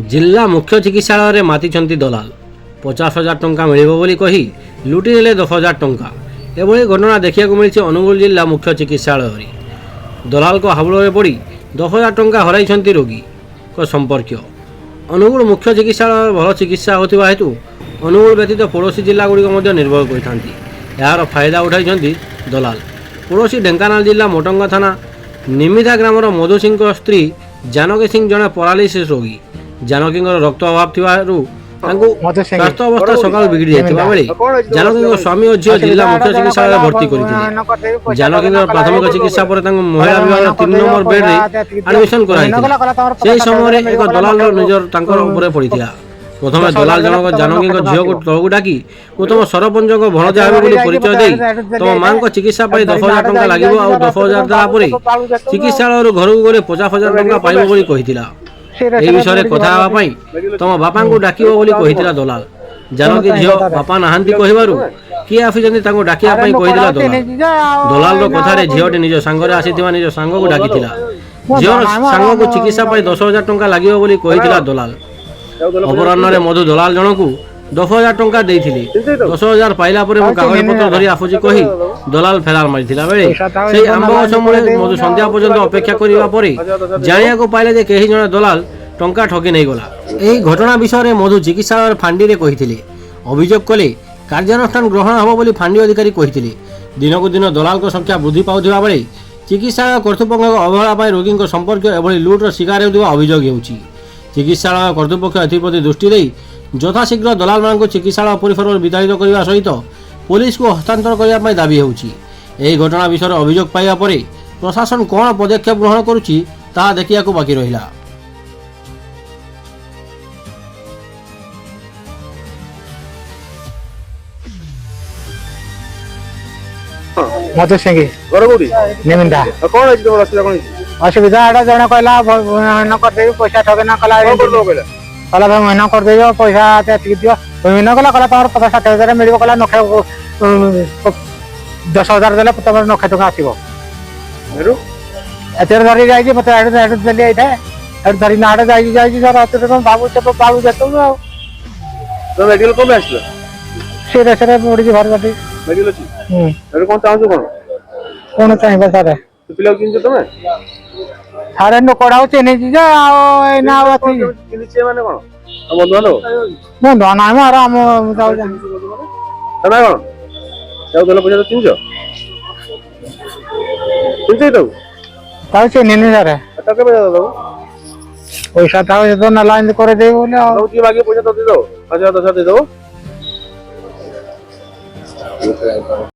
जिला मुख्य चिकित्सालय मातिचंती दलाल 50,000 टंका मिलिब बोली कही लुटि नेले 10,000 टंका। एभली घटना देखा मिली अनुगुल जिला मुख्य चिकित्सालय। दलाल को हाबुड़े पड़ी 10,000 टंका हराई रोगी संपर्क। अनुगुल मुख्य चिकित्सालय भल चिकित्सा होता हेतु अनुगुल व्यतीत पड़ोशी जिला गुड़िक निर्भर कर फायदा उठाई दलाल। पड़ोशी ढेंकानाल जिला मोटंगा थाना निमिदा ग्रामर मधु सिंह स्त्री जानकी सिंह जड़े पारालिसिस रोगी। जानकी रक्त अभाव स्वास्थ्य अवस्था सकाल बिगड़ी जाता बेले जानकी स्वामी और झील जिला मुख्य चिकित्सालय भर्ती करते। जानकी प्राथमिक चिकित्सा पर महिला विभाग 3 नंबर बेड में एडमिशन कराई समय एक दलाल नजर पड़ा। प्रथम दलाल जनक जानकी झील को तलू डाकी तुम सरपंच भणजा परिचय दे तुम माँ को चिकित्सा 10,000 टंका लगे और 10,000 देलापर चिकित्सालय घर को गले 50,000 टंका पाइब विषय कथा तुम बापा को डाक दलाल। जानकी झील बापा नहांती कहू किए आसी डाकिया दलाल। दलाल कथार झीलटी निज सांगे आसी निज सांग को डाकी झील सांग को चिकित्सा 10,000 टंका लगे दलाल। अपराह्न मधु दलाल जनक 10,000 टंका देते 10,000 पाइला कागज पत्र धरी आसुची कही दलाल फेरार मारी बेले से आंब गछ मूले मधु संध्या पर्यंत अपेक्षा करने जाना पाइले जे कहीं जड़े दलाल टंका ठगी नहीं गला। यही घटना विषय मधु चिकित्सालय फांडी में कही अभियोग कले कार्यानुष्ठान ग्रहण हम बोली फांडी अधिकारी कही। दिनकू दिन दलाल संख्या वृद्धि पाउथिबा बेले चिकित्सालय कर्तृपक्ष अवहेला रोगी संपर्क एभली लुट्र शिकार होता अभियोग होउछि। चिकित्सालय कर्तृपक्ष एप्रति दृष्टि दे यथाशीघ्र दलाल मान चिकित्सालय परिसर विताड़ित करने सहित पुलिस को हस्तांतर करने दाबी होउछि। एही घटना विषय अभियोग पाइबा परे प्रशासन कौन पदक्षेप ग्रहण करुछि ताहा देखिया बाकी रहिला। मधु सिंह निमिंदा असुविधा जन कहला महीना करदे पैसा ठगे ना कला कहला भाई महीना करदे पैसा दियो महीना कला कहला तुम 50,000 मिल कहला 10,000 देले तुम 9,000 टका आसो एत धरी जाइए मत देली ये धरी ना जाइए बाबू बाबू देते सीरियस पड़ी घर बाटी मेडिकल अछि कोन चाहू कोन चाहिए सर पिला किन तमे सारे नो कोडाउ चेने जी जा आ ना अथि किनचे माने कोन बंधु हलो बंधु ना मारा हम जाऊ जा तमे कोन जाऊ दले पैसा किनजो किनचे तो ताऊ चेने ने सर टके पैसा दो पैसा ताऊ तो ना लाइन करे दे बोले आउ की बाकी पैसा तो दे दो 10,000 दे दो